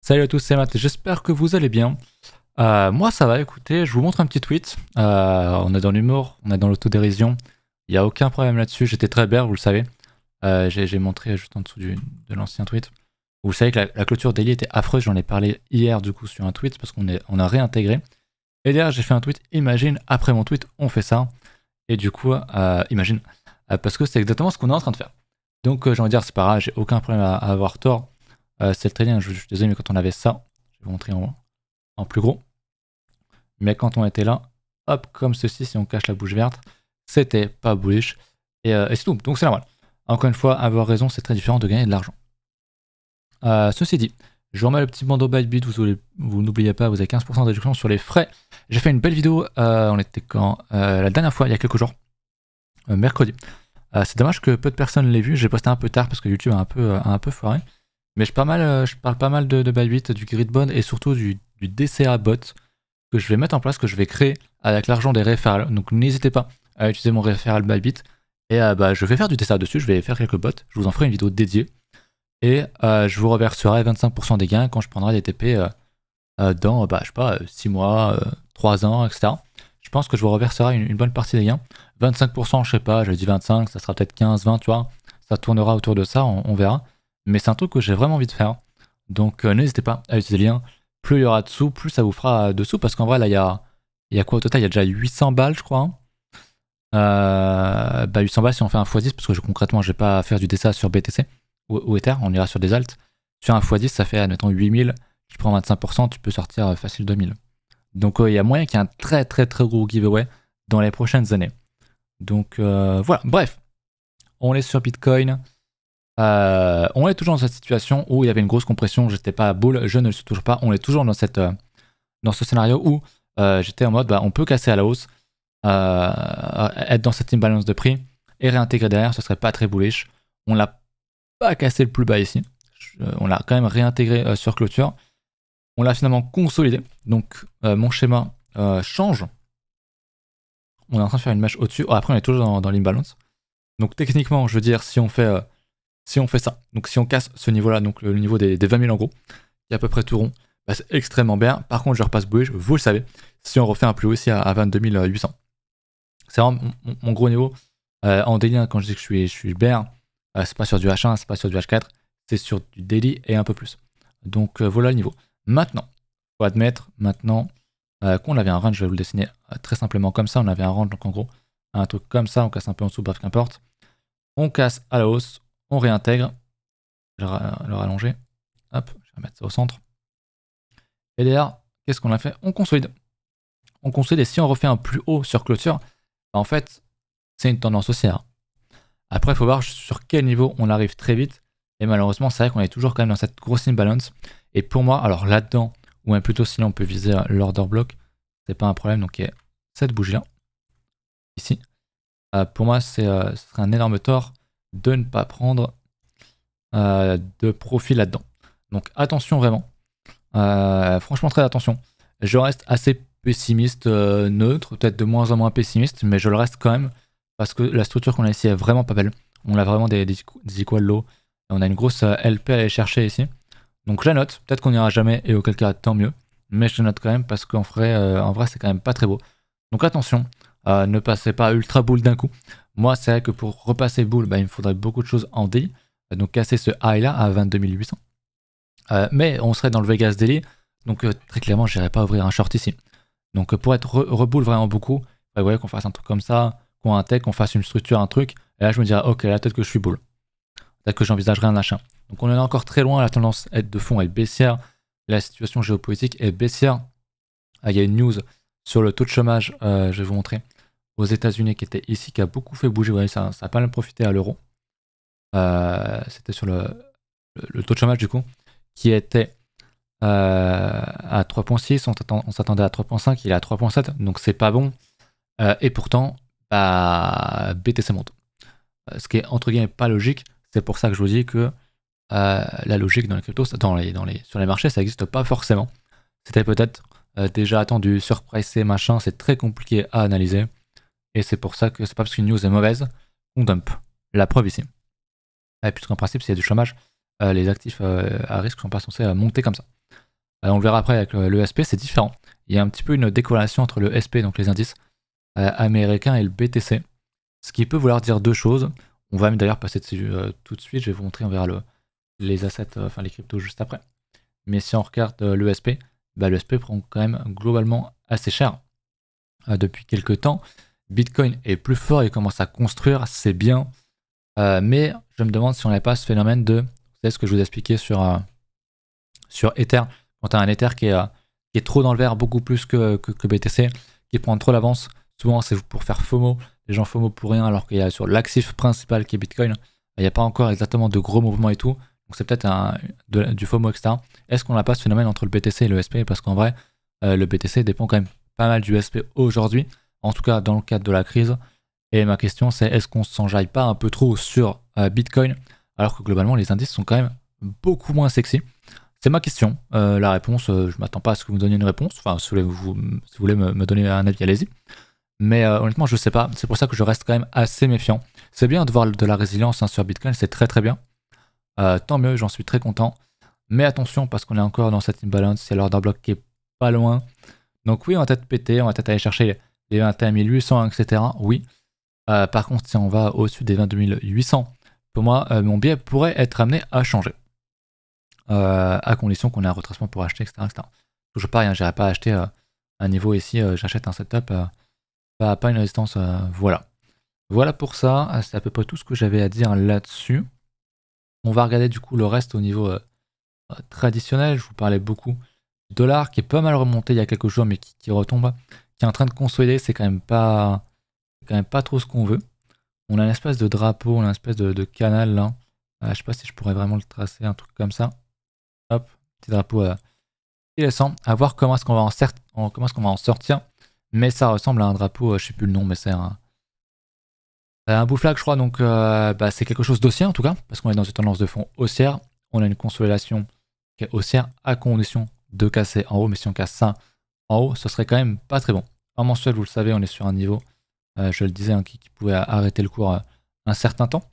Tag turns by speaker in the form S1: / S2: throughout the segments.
S1: Salut à tous, c'est Matt, j'espère que vous allez bien. Moi ça va, écoutez, je vous montre un petit tweet. On est dans l'humour, on est dans l'autodérision. Il n'y a aucun problème là-dessus, j'étais très bien, vous le savez. J'ai montré juste en dessous de l'ancien tweet. Vous savez que la clôture daily était affreuse, j'en ai parlé hier du coup sur un tweet parce on a réintégré. Et derrière j'ai fait un tweet, imagine, après mon tweet on fait ça. Et du coup, imagine, parce que c'est exactement ce qu'on est en train de faire. Donc j'ai envie de dire, c'est pas grave, j'ai aucun problème à avoir tort. C'est très bien, je suis désolé, mais quand on avait ça, je vais vous montrer en plus gros. Mais quand on était là, hop, comme ceci, si on cache la bouche verte, c'était pas bullish. Et c'est tout, donc c'est normal. Encore une fois, avoir raison, c'est très différent de gagner de l'argent. Ceci dit, je vous remets le petit bandeau Bybit, vous n'oubliez pas, vous avez 15% de réduction sur les frais. J'ai fait une belle vidéo, on était quand la dernière fois, il y a quelques jours, mercredi. C'est dommage que peu de personnes l'aient vu, j'ai posté un peu tard parce que YouTube a un peu foiré. Mais je parle pas mal de Bybit, du Gridbond et surtout du DCA bot que je vais mettre en place, que je vais créer avec l'argent des referrals. Donc n'hésitez pas à utiliser mon referral Bybit. Et je vais faire du DCA dessus, je vais faire quelques bots, je vous en ferai une vidéo dédiée. Et je vous reverserai 25% des gains quand je prendrai des TP dans, je sais pas, 6 mois, 3 ans, etc. Je pense que je vous reverserai une bonne partie des gains. 25%, je sais pas, je dis 25, ça sera peut-être 15, 20, tu vois. Ça tournera autour de ça, on verra. Mais c'est un truc que j'ai vraiment envie de faire. Donc n'hésitez pas à utiliser le lien. Plus il y aura de sous, plus ça vous fera de sous. Parce qu'en vrai, là, il y a quoi au total? Il y a déjà 800 balles, je crois. 800 balles si on fait un x10, parce que concrètement, je vais pas faire du DCA sur BTC ou Ether, on ira sur des alts. Sur un x10, ça fait, admettons, 8000. Tu prends 25%, tu peux sortir facile 2000. Donc il y a moyen qu'il y ait un très très très gros giveaway dans les prochaines années. Donc voilà, bref. On est sur Bitcoin. On est toujours dans cette situation où il y avait une grosse compression, j'étais pas à bull, je ne le suis toujours pas. On est toujours dans ce scénario où j'étais en mode on peut casser à la hausse, être dans cette imbalance de prix et réintégrer derrière, ce serait pas très bullish. On l'a pas cassé le plus bas ici, on l'a quand même réintégré sur clôture. On l'a finalement consolidé, donc mon schéma change. On est en train de faire une mèche au-dessus. Après, on est toujours dans l'imbalance. Donc techniquement, je veux dire, si on fait ça, donc si on casse ce niveau-là, donc le niveau des 20 000 en gros, qui est à peu près tout rond, c'est extrêmement bien. Par contre, je repasse bullish, vous le savez, si on refait un plus haut ici à 22 800. C'est vraiment mon gros niveau. En daily, quand je dis que je suis bear, c'est pas sur du H1, c'est pas sur du H4, c'est sur du daily et un peu plus. Donc voilà le niveau. Maintenant, faut admettre qu'on avait un range, je vais vous le dessiner très simplement comme ça. On avait un range, donc en gros, un truc comme ça, on casse un peu en dessous, bref, qu'importe. On casse à la hausse, on réintègre. Je vais le rallonger. Hop, je vais mettre ça au centre. Et derrière, qu'est-ce qu'on a fait? On consolide. On consolide et si on refait un plus haut sur clôture, en fait, c'est une tendance haussière. Après, il faut voir sur quel niveau on arrive très vite. Et malheureusement, c'est vrai qu'on est toujours quand même dans cette grosse imbalance. Et pour moi, alors là-dedans, ou même plutôt sinon on peut viser l'order block, c'est pas un problème. Donc il y a cette bougie-là, ici. Pour moi, ce serait un énorme tort de ne pas prendre de profit là-dedans. Donc attention vraiment. Franchement, très attention. Je reste assez pessimiste, neutre, peut-être de moins en moins pessimiste, mais je le reste quand même parce que la structure qu'on a ici est vraiment pas belle. On a vraiment des equal low. On a une grosse LP à aller chercher ici. Donc je la note. Peut-être qu'on n'ira jamais et auquel cas tant mieux. Mais je la note quand même parce qu'en vrai, c'est quand même pas très beau. Donc attention, ne passez pas ultra bull d'un coup. Moi, c'est vrai que pour repasser bull, il me faudrait beaucoup de choses en daily. Donc casser ce high là à 22 800. Mais on serait dans le Vegas daily. Donc très clairement, je n'irai pas ouvrir un short ici. Donc pour être rebull vraiment beaucoup, vous voyez qu'on fasse un truc comme ça, qu'on intègre, qu'on fasse une structure, un truc. Et là, je me dirais, ok, là peut-être que je suis bull. Peut-être que j'envisagerai un achat. Donc on est encore très loin, la tendance de fond est baissière. La situation géopolitique est baissière. Il y a une news sur le taux de chômage, je vais vous montrer, aux États-Unis qui était ici, qui a beaucoup fait bouger. Vous voyez, ça a pas mal profité à l'euro. C'était sur le taux de chômage du coup, qui était à 3.6, on s'attendait à 3.5, il est à 3.7, donc c'est pas bon. Et pourtant, BTC monte. Ce qui est entre guillemets pas logique, c'est pour ça que je vous dis que la logique dans les cryptos, sur les marchés, ça n'existe pas forcément. C'était peut-être déjà attendu, surpricé, machin, c'est très compliqué à analyser. Et c'est pour ça que c'est pas parce qu'une news est mauvaise qu'on dump. La preuve ici. Puisqu'en principe, s'il y a du chômage, les actifs à risque sont pas censés monter comme ça. On le verra après avec le SP, c'est différent. Il y a un petit peu une décorrélation entre le SP, donc les indices américains, et le BTC. Ce qui peut vouloir dire deux choses. On va d'ailleurs passer dessus tout de suite. Je vais vous montrer, on verra les assets, enfin les cryptos juste après. Mais si on regarde l'ESP, l'ESP prend quand même globalement assez cher depuis quelques temps. Bitcoin est plus fort, il commence à construire, c'est bien. Mais je me demande si on n'avait pas ce phénomène de, vous savez ce que je vous ai expliqué sur Ether, quand tu as un Ether qui est trop dans le vert, beaucoup plus que BTC, qui prend trop l'avance, souvent c'est pour faire FOMO, les gens FOMO pour rien, alors qu'il y a sur l'actif principal qui est Bitcoin, il n'y a pas encore exactement de gros mouvements et tout, donc c'est peut-être du FOMO, etc. Est-ce qu'on n'a pas ce phénomène entre le BTC et le SP? Parce qu'en vrai, le BTC dépend quand même pas mal du SP aujourd'hui, en tout cas dans le cadre de la crise. Et ma question c'est, est-ce qu'on ne s'enjaille pas un peu trop sur Bitcoin, alors que globalement les indices sont quand même beaucoup moins sexy? C'est ma question. La réponse, je m'attends pas à ce que vous me donniez une réponse. Enfin, si vous voulez me donner un avis, allez-y. Mais honnêtement, je sais pas. C'est pour ça que je reste quand même assez méfiant. C'est bien de voir de la résilience sur Bitcoin, c'est très très bien. Tant mieux, j'en suis très content. Mais attention, parce qu'on est encore dans cette imbalance, il y a l'order block qui est pas loin. Donc oui, on va peut-être péter, on va peut-être aller chercher les 21 800, etc. Oui. Par contre, si on va au-dessus des 22 800, pour moi, mon biais pourrait être amené à changer. À condition qu'on ait un retracement pour acheter, etc. Toujours pareil, hein, j'irai pas acheter un niveau ici, j'achète un setup, pas une résistance, voilà. Voilà pour ça, c'est à peu près tout ce que j'avais à dire là-dessus. On va regarder du coup le reste au niveau traditionnel. Je vous parlais beaucoup du dollar qui est pas mal remonté il y a quelques jours, mais qui retombe, qui est en train de consolider. C'est quand même pas trop ce qu'on veut. On a une espèce de drapeau, on a une espèce de canal là. Je sais pas si je pourrais vraiment le tracer, un truc comme ça. Hop, petit drapeau intéressant. À voir comment est-ce qu'on va en sortir. Mais ça ressemble à un drapeau, je sais plus le nom, mais c'est un bull flag, je crois. Donc c'est quelque chose d'haussier en tout cas, parce qu'on est dans une tendance de fond haussière. On a une consolidation qui est haussière à condition de casser en haut. Mais si on casse ça en haut, ce serait quand même pas très bon. En mensuel, vous le savez, on est sur un niveau, je le disais, hein, qui pouvait arrêter le cours un certain temps.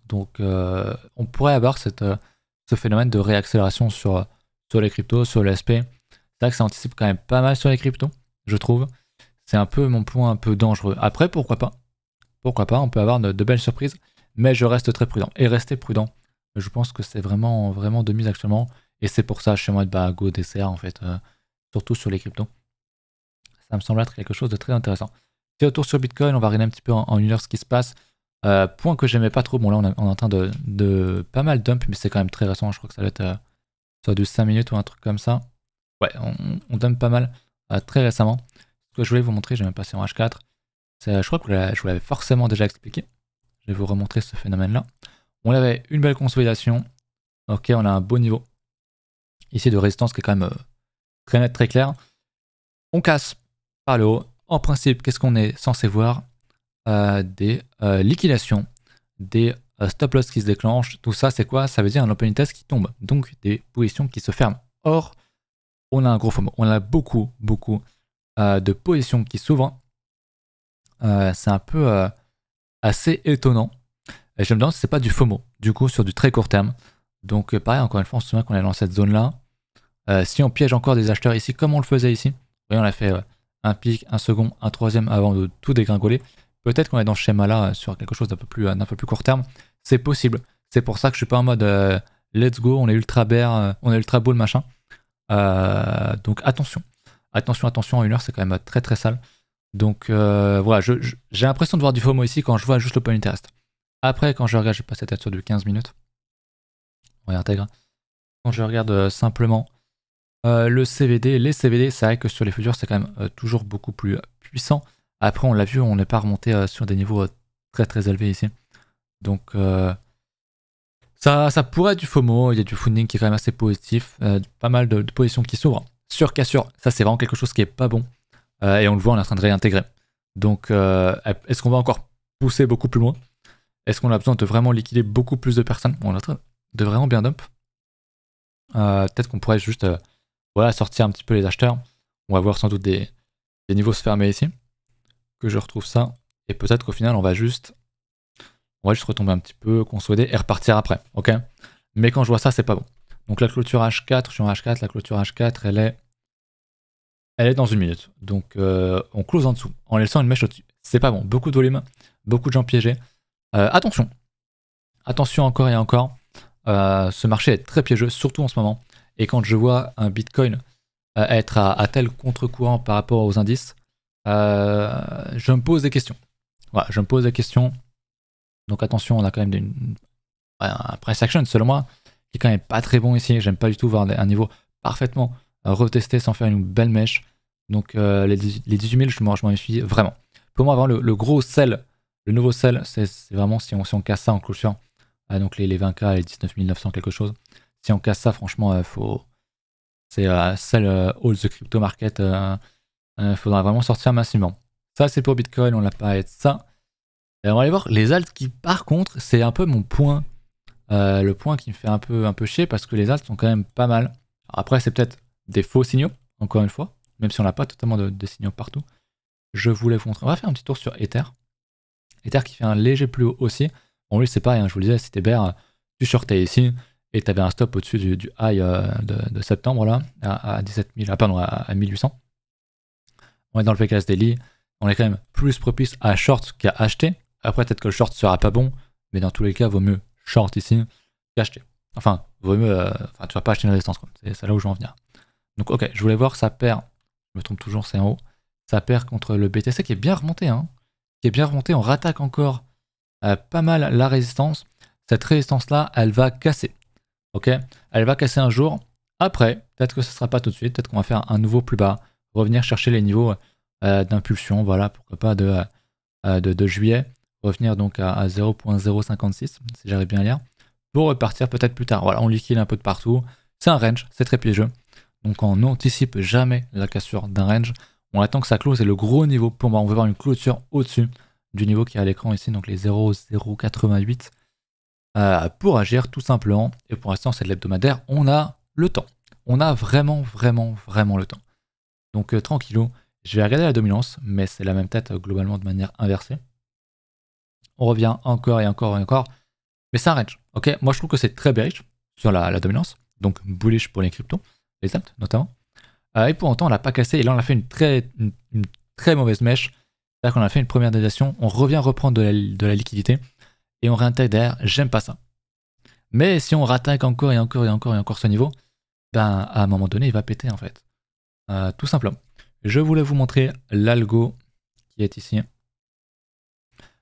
S1: Donc on pourrait avoir ce phénomène de réaccélération sur les cryptos, sur le SP. C'est vrai que ça anticipe quand même pas mal sur les cryptos, je trouve. C'est un peu mon point un peu dangereux. Après, pourquoi pas? Pourquoi pas, on peut avoir de belles surprises, mais je reste très prudent. Et rester prudent, je pense que c'est vraiment, vraiment de mise actuellement. Et c'est pour ça, chez moi, de go DCA, en fait, surtout sur les cryptos. Ça me semble être quelque chose de très intéressant. C'est autour sur Bitcoin, on va regarder un petit peu en une heure ce qui se passe. Point que j'aimais pas trop, bon là on est en train de pas mal dump, mais c'est quand même très récent, je crois que ça doit être sur du 5 minutes ou un truc comme ça. Ouais, on dump pas mal très récemment. Ce que je voulais vous montrer, j'ai même passé en H4. Je crois que je vous l'avais forcément déjà expliqué. Je vais vous remontrer ce phénomène-là. On avait une belle consolidation. Ok, on a un beau niveau ici de résistance qui est quand même très net, très clair. On casse par le haut. En principe, qu'est-ce qu'on est censé voir? Des liquidations, des stop loss qui se déclenchent. Tout ça, c'est quoi? Ça veut dire un open test qui tombe. Donc des positions qui se ferment. Or, on a un gros FOMO. On a beaucoup de positions qui s'ouvrent. C'est un peu assez étonnant. Et je me demande si c'est pas du FOMO, du coup, sur du très court terme. Donc pareil, encore une fois, on se souvient qu'on est dans cette zone-là. Si on piège encore des acheteurs ici, comme on le faisait ici, vous voyez, on a fait un pic, un second, un troisième avant de tout dégringoler. Peut-être qu'on est dans ce schéma-là sur quelque chose d'un peu plus court terme. C'est possible. C'est pour ça que je suis pas en mode let's go, on est ultra bear, on est ultra bull, machin. Donc attention. Attention, à une heure, c'est quand même très très sale. Donc voilà, j'ai l'impression de voir du FOMO ici quand je vois juste l'open interest. Après, quand je regarde, je vais passer peut-être sur du 15 minutes. On réintègre. Quand je regarde simplement le CVD, les CVD, c'est vrai que sur les futurs, c'est quand même toujours beaucoup plus puissant. Après, on l'a vu, on n'est pas remonté sur des niveaux très très élevés ici. Donc ça pourrait être du FOMO, il y a du funding qui est quand même assez positif, pas mal de positions qui s'ouvrent. Sur cassure, ça c'est vraiment quelque chose qui est pas bon. Et on le voit, on est en train de réintégrer. Donc est-ce qu'on va encore pousser beaucoup plus loin? Est-ce qu'on a besoin de vraiment liquider beaucoup plus de personnes? Bon, on est en train de vraiment bien dump. Peut-être qu'on pourrait juste voilà, sortir un petit peu les acheteurs. On va voir sans doute des niveaux se fermer ici. Que je retrouve ça. Et peut-être qu'au final, on va juste retomber un petit peu, consolider et repartir après. Ok. Mais quand je vois ça, c'est pas bon. Donc la clôture H4, je suis en H4, la clôture H4, elle est dans 1 minute. Donc on close en dessous, en laissant une mèche au-dessus. C'est pas bon, beaucoup de volume, beaucoup de gens piégés. Attention, attention encore et encore. Ce marché est très piégeux, surtout en ce moment. Et quand je vois un Bitcoin être à tel contre-courant par rapport aux indices, je me pose des questions. Voilà, je me pose des questions. Donc attention, on a quand même un price action, selon moi, qui est quand même pas très bon ici. J'aime pas du tout voir un niveau parfaitement retesté sans faire une belle mèche. Donc les 18 000, je m'en méfie vraiment. Pour moi, vraiment, le gros sell, le nouveau sell, c'est vraiment si on casse ça en clôture. Donc les 20K, les 19 900 quelque chose. Si on casse ça, franchement, c'est sell all the crypto market. Faudra vraiment sortir massivement. Ça, c'est pour Bitcoin, on l'a parlé de ça. Et on va aller voir les alts qui, par contre, c'est un peu mon point. Le point qui me fait un peu chier parce que les alts sont quand même pas mal. Alors après, c'est peut-être des faux signaux, encore une fois, même si on n'a pas totalement de signaux partout. Je voulais vous montrer. On va faire un petit tour sur Ether. Ether qui fait un léger plus haut aussi. Bon, lui, c'est pareil, hein, je vous le disais, si t'es bear, tu shortais ici et tu avais un stop au-dessus du high de septembre là, à 17 000, pardon, à 1800. On est dans le PKS Daily. On est quand même plus propice à short qu'à acheter. Après, peut-être que le short sera pas bon, mais dans tous les cas, vaut mieux short ici qu'acheter. Enfin, vaut mieux. Tu vas pas acheter une résistance, quoi. C'est là où je veux en venir. Donc, ok, je voulais voir ça perd. Je me trompe toujours, c'est en haut. Ça perd contre le BTC qui est bien remonté, hein. Qui est bien remonté. On rattaque encore pas mal la résistance. Cette résistance-là, elle va casser. Ok, elle va casser un jour. Après, peut-être que ce sera pas tout de suite. Peut-être qu'on va faire un nouveau plus bas. Revenir chercher les niveaux d'impulsion. Voilà, pourquoi pas de juillet. Revenir donc à 0.056, si j'arrive bien à lire, pour repartir peut-être plus tard. Voilà, on liquide un peu de partout. C'est un range, c'est très piégeux. Donc on n'anticipe jamais la cassure d'un range. On attend que ça close et le gros niveau, pour moi, on veut voir une clôture au-dessus du niveau qui est à l'écran ici, donc les 0,088, pour agir tout simplement. Et pour l'instant, c'est de l'hebdomadaire, on a le temps. On a vraiment le temps. Donc tranquillou, je vais regarder la dominance, mais c'est la même tête globalement de manière inversée. On revient encore et encore et encore. Mais c'est un range. Ok, moi je trouve que c'est très bearish sur la dominance. Donc bullish pour les cryptos, les alts notamment. Et pour autant, on l'a pas cassé. Et là, on a fait une très mauvaise mèche. C'est-à-dire qu'on a fait une première déviation. On revient reprendre de la liquidité. Et on réintègre derrière. J'aime pas ça. Mais si on rattaque encore et encore et encore et encore ce niveau, ben à un moment donné, il va péter en fait. Tout simplement. Je voulais vous montrer l'algo qui est ici.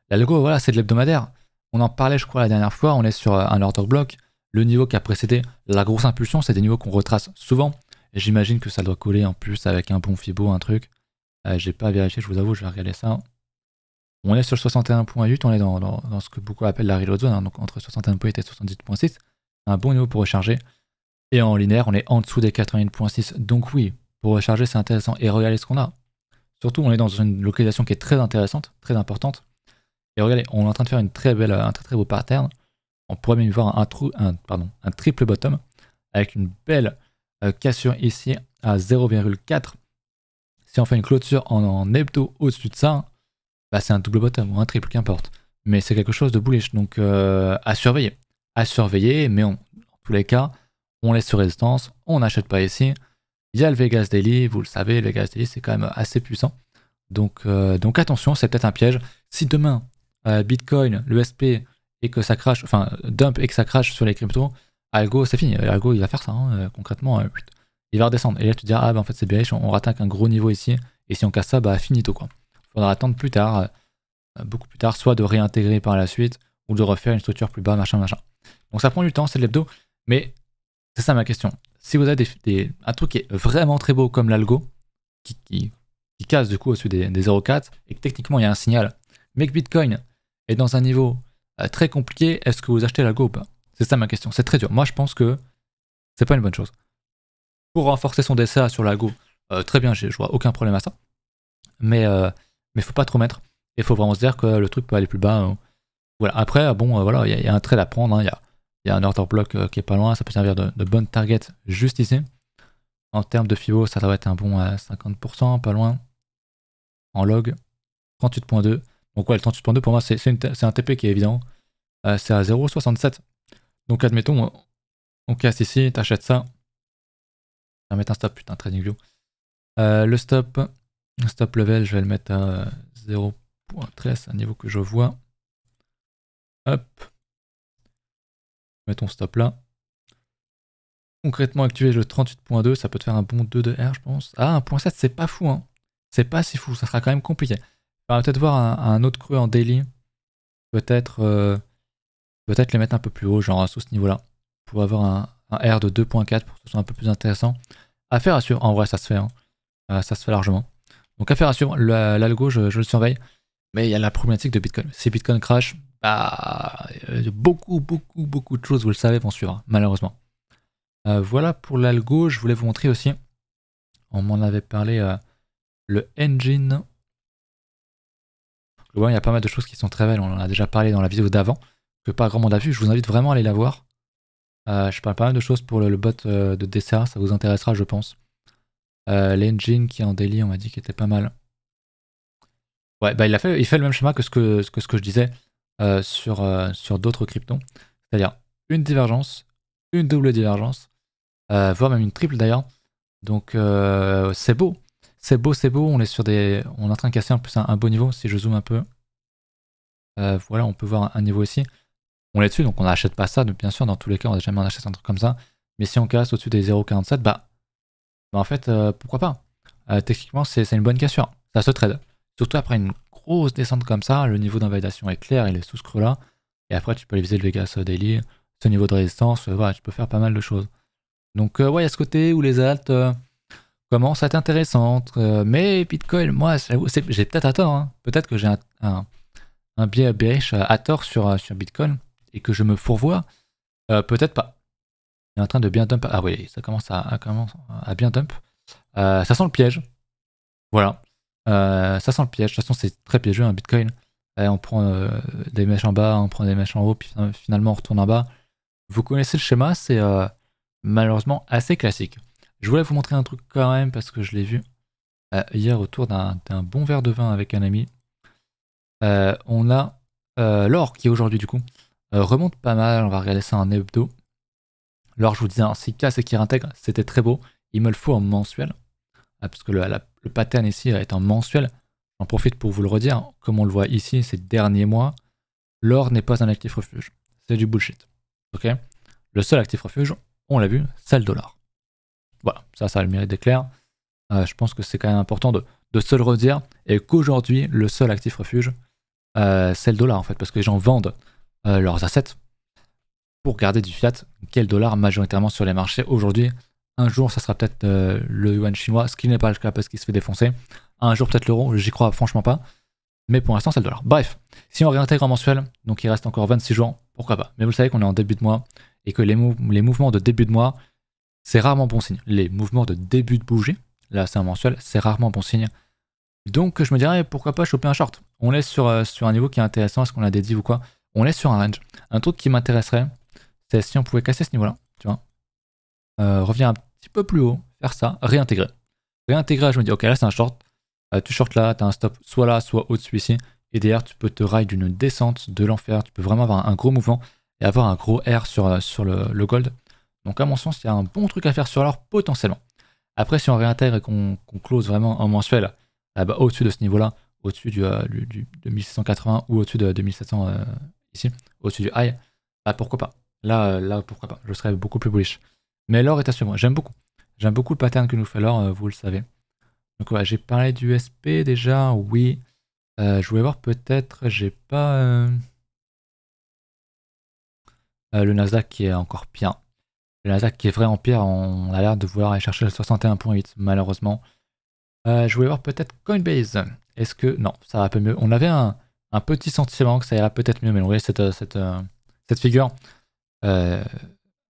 S1: L'algo, voilà, c'est de l'hebdomadaire. On en parlait, je crois, la dernière fois. On est sur un order block. Le niveau qui a précédé la grosse impulsion, c'est des niveaux qu'on retrace souvent. Et j'imagine que ça doit coller en plus avec un bon Fibo, un truc. J'ai pas vérifié, je vous avoue, je vais regarder ça. On est sur le 61.8, on est dans ce que beaucoup appellent la reload zone, hein, donc entre 61.8 et 78.6. Un bon niveau pour recharger. Et en linéaire, on est en dessous des 81.6. Donc oui, pour recharger, c'est intéressant. Et regardez ce qu'on a. Surtout, on est dans une localisation qui est très intéressante, très importante. Et regardez, on est en train de faire un très beau pattern. On pourrait même voir un triple bottom avec une belle cassure ici à 0,4. Si on fait une clôture en hebdo au-dessus de ça, bah c'est un double bottom ou un triple, qu'importe. Mais c'est quelque chose de bullish, donc à surveiller. À surveiller, mais en tous les cas, on laisse sur résistance, on n'achète pas ici. Il y a le Vegas Daily, vous le savez, le Vegas Daily c'est quand même assez puissant. Donc attention, c'est peut-être un piège. Si demain, Bitcoin, l'ESP, et que ça crache, enfin dump et que ça crache sur les cryptos, Algo c'est fini, Algo il va faire ça, hein, concrètement, il va redescendre. Et là tu te dis, ah bah en fait c'est bearish, on rattaque un gros niveau ici, et si on casse ça, bah finito quoi. Il faudra attendre plus tard, beaucoup plus tard, soit de réintégrer par la suite, ou de refaire une structure plus bas, machin. Donc ça prend du temps, c'est de l'hebdo, mais c'est ça ma question. Si vous avez un truc qui est vraiment très beau comme l'algo, qui casse du coup au-dessus des 0,4, et que techniquement il y a un signal, mais que Bitcoin est dans un niveau très compliqué, est-ce que vous achetez l'algo ou pas? C'est ça ma question, c'est très dur. Moi je pense que c'est pas une bonne chose. Pour renforcer son DCA sur l'algo, très bien, je vois aucun problème à ça. Mais faut pas trop mettre. Il faut vraiment se dire que le truc peut aller plus bas. Voilà. Après, bon, voilà, il y a un trade à prendre. Hein. Il y a un order block qui est pas loin. Ça peut servir de bonne target juste ici. En termes de FIBO, ça doit être un bon 50%, pas loin. En log, 38.2. Donc ouais, le 38.2 pour moi, c'est un TP qui est évident. C'est à 0,67. Donc admettons, On casse ici, t'achètes ça. Je vais mettre un stop, putain, TradingView. Le stop level, je vais le mettre à 0.13, un niveau que je vois. Hop. Mets ton stop là. Concrètement, activer le 38.2, ça peut te faire un bon 2 de R, je pense. Ah, 1.7, c'est pas fou, hein. C'est pas si fou, ça sera quand même compliqué. On va peut-être voir un autre creux en daily. Peut-être les mettre un peu plus haut, genre sous ce niveau-là. Pour avoir un R de 2.4 pour que ce soit un peu plus intéressant. Affaire à suivre, en vrai, ça se fait, hein. Ça se fait largement. Donc affaire à suivre, l'algo, je le surveille. Mais il y a la problématique de Bitcoin. Si Bitcoin crash, bah, beaucoup de choses, vous le savez, vont suivre, malheureusement. Voilà pour l'algo. Je voulais vous montrer aussi, on m'en avait parlé, le engine. Il y a pas mal de choses qui sont très belles, on en a déjà parlé dans la vidéo d'avant, que pas grand monde a vu, je vous invite vraiment à aller la voir. Je parle pas mal de choses pour le bot de DCA, ça vous intéressera je pense. L'engine qui est en daily, on m'a dit qu'il était pas mal. Ouais, bah il fait le même schéma que ce que je disais sur d'autres cryptos. C'est-à-dire une divergence, une double divergence, voire même une triple d'ailleurs. Donc c'est beau. C'est beau, on est sur on est en train de casser en plus un beau niveau. Si je zoome un peu, voilà, on peut voir un niveau ici. On est dessus, donc on n'achète pas ça. Donc bien sûr, dans tous les cas, on n'a jamais achèté un truc comme ça. Mais si on casse au-dessus des 0.47, bah en fait, pourquoi pas. Techniquement, c'est une bonne cassure. Ça se trade. Surtout après une grosse descente comme ça, le niveau d'invalidation est clair, il est sous ce creux là. Et après, tu peux aller viser le Vegas Daily, ce niveau de résistance, voilà, tu peux faire pas mal de choses. Donc ouais, il y a ce côté où les alts commencent à être intéressantes. Mais Bitcoin, moi, j'ai peut-être à tort. Hein. Peut-être que j'ai un biais bearish à tort sur Bitcoin et que je me fourvoie. Peut-être pas. Il est en train de bien dump. Ah oui, ça commence à bien dump. Ça sent le piège. Voilà. Ça sent le piège. De toute façon, c'est très piégeux un Bitcoin. On prend des mèches en bas, on prend des mèches en haut, puis finalement on retourne en bas. Vous connaissez le schéma, c'est malheureusement assez classique. Je voulais vous montrer un truc quand même parce que je l'ai vu hier autour d'un bon verre de vin avec un ami. On a l'or qui aujourd'hui du coup remonte pas mal. On va regarder ça en hebdo. L'or, je vous disais, s'il casse et qu'il réintègre, c'était très beau. Il me le faut en mensuel. Parce que le pattern ici est en mensuel. J'en profite pour vous le redire. Comme on le voit ici, ces derniers mois, l'or n'est pas un actif refuge. C'est du bullshit. Ok ? Le seul actif refuge, on l'a vu, c'est le dollar. Voilà, ça a le mérite d'être clair. Je pense que c'est quand même important de se le redire. Et qu'aujourd'hui, le seul actif refuge, c'est le dollar en fait. Parce que les gens vendent leurs assets pour garder du fiat, quel dollar majoritairement sur les marchés aujourd'hui. Un jour, ça sera peut-être le yuan chinois, ce qui n'est pas le cas parce qu'il se fait défoncer. Un jour, peut-être l'euro, j'y crois franchement pas. Mais pour l'instant, c'est le dollar. Bref, si on réintègre en mensuel, donc il reste encore 26 jours, pourquoi pas. Mais vous savez qu'on est en début de mois et que les mouvements de début de mois, c'est rarement bon signe. Les mouvements de début de bouger, là c'est un mensuel, c'est rarement bon signe. Donc je me dirais pourquoi pas choper un short. On est sur un niveau qui est intéressant, est-ce qu'on a des divs ou quoi? On est sur un range. Un truc qui m'intéresserait, c'est si on pouvait casser ce niveau-là, tu vois. Revenir un petit peu plus haut, faire ça, réintégrer. Réintégrer, je me dis, ok, là c'est un short. Tu short là, tu as un stop soit là, soit au-dessus ici. Et derrière, tu peux te ride d'une descente de l'enfer. Tu peux vraiment avoir un gros mouvement et avoir un gros R sur le gold. Donc, à mon sens, il y a un bon truc à faire sur l'or potentiellement. Après, si on réintègre et qu'on close vraiment en mensuel, bah, au-dessus de ce niveau-là, au-dessus de 1680 ou au-dessus de 2700 ici, au-dessus du high, bah, pourquoi pas. Là, pourquoi pas. Je serais beaucoup plus bullish. Mais l'or est à suivre. J'aime beaucoup. J'aime beaucoup le pattern que nous fait l'or, vous le savez. Donc ouais, j'ai parlé du SP déjà, oui. Je voulais voir peut-être, j'ai pas... le Nasdaq qui est encore pire. Le Nasdaq qui est vraiment pire, on a l'air de vouloir aller chercher le 61.8, malheureusement. Je voulais voir peut-être Coinbase. Est-ce que... Non, ça va un peu mieux. On avait un petit sentiment que ça ira peut-être mieux, mais vous voyez cette figure. Un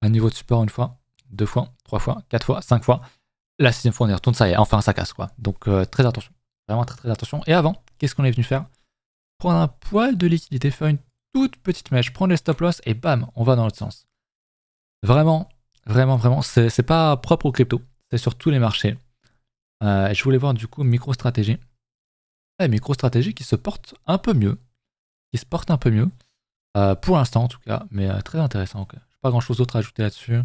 S1: niveau de support une fois, 2 fois, 3 fois, 4 fois, 5 fois. La 6e fois on y retourne, ça y est, enfin ça casse quoi. Donc très attention, vraiment très attention. Et avant, qu'est-ce qu'on est venu faire? Prendre un poil de liquidité, faire une toute petite mèche, prendre les stop loss et bam, on va dans l'autre sens. Vraiment, c'est pas propre au crypto, c'est sur tous les marchés. Je voulais voir du coup MicroStrategy. MicroStrategy qui se porte un peu mieux, pour l'instant en tout cas, mais très intéressant. Okay. Pas grand chose d'autre à ajouter là-dessus.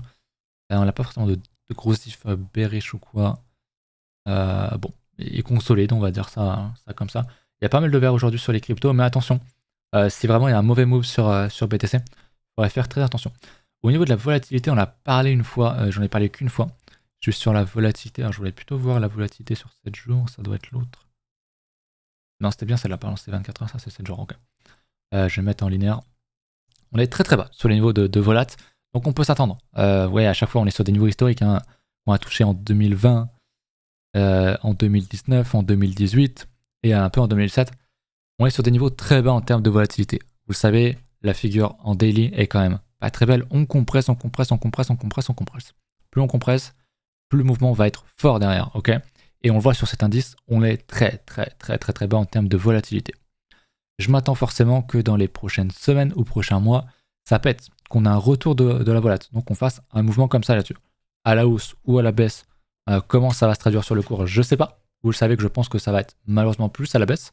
S1: On n'a pas forcément de gros diff bearish ou quoi. Bon, il est consolide, on va dire ça comme ça. Il y a pas mal de verre aujourd'hui sur les cryptos, mais attention, si vraiment il y a un mauvais move sur BTC, il faudrait faire très attention. Au niveau de la volatilité, on en a parlé une fois, j'en ai parlé qu'une fois. Juste sur la volatilité, alors je voulais plutôt voir la volatilité sur 7 jours, ça doit être l'autre. Non, c'était bien celle-là, pardon, c'était 24 heures, ça c'est 7 jours, ok. Je vais mettre en linéaire. On est très très bas sur les niveaux de volat, donc on peut s'attendre. Ouais, à chaque fois on est sur des niveaux historiques, hein. On a touché en 2020, en 2019, en 2018 et un peu en 2007. On est sur des niveaux très bas en termes de volatilité. Vous le savez, la figure en daily est quand même pas très belle. On compresse, on compresse, on compresse, on compresse, on compresse. Plus on compresse, plus le mouvement va être fort derrière, ok? Et on le voit sur cet indice, on est très très très très très bas en termes de volatilité. Je m'attends forcément que dans les prochaines semaines ou prochains mois, ça pète, qu'on a un retour de la volate. Donc on fasse un mouvement comme ça là-dessus. À la hausse ou à la baisse, comment ça va se traduire sur le cours, je sais pas. Vous le savez que je pense que ça va être malheureusement plus à la baisse.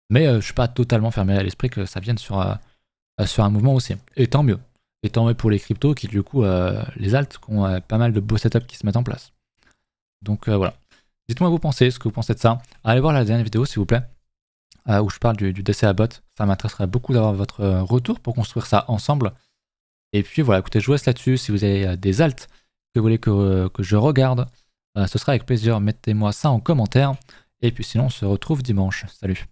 S1: Mais je suis pas totalement fermé à l'esprit que ça vienne sur un mouvement aussi. Et tant mieux. Et tant mieux pour les cryptos qui du coup, les alts, qui ont pas mal de beaux setups qui se mettent en place. Donc voilà. Dites-moi vous pensez, ce que vous pensez de ça. Allez voir la dernière vidéo s'il vous plaît, où je parle du DCA bot. Ça m'intéresserait beaucoup d'avoir votre retour pour construire ça ensemble. Et puis voilà, écoutez, je vous laisse là-dessus. Si vous avez des alts que vous voulez que je regarde, ce sera avec plaisir. Mettez-moi ça en commentaire. Et puis sinon, on se retrouve dimanche. Salut.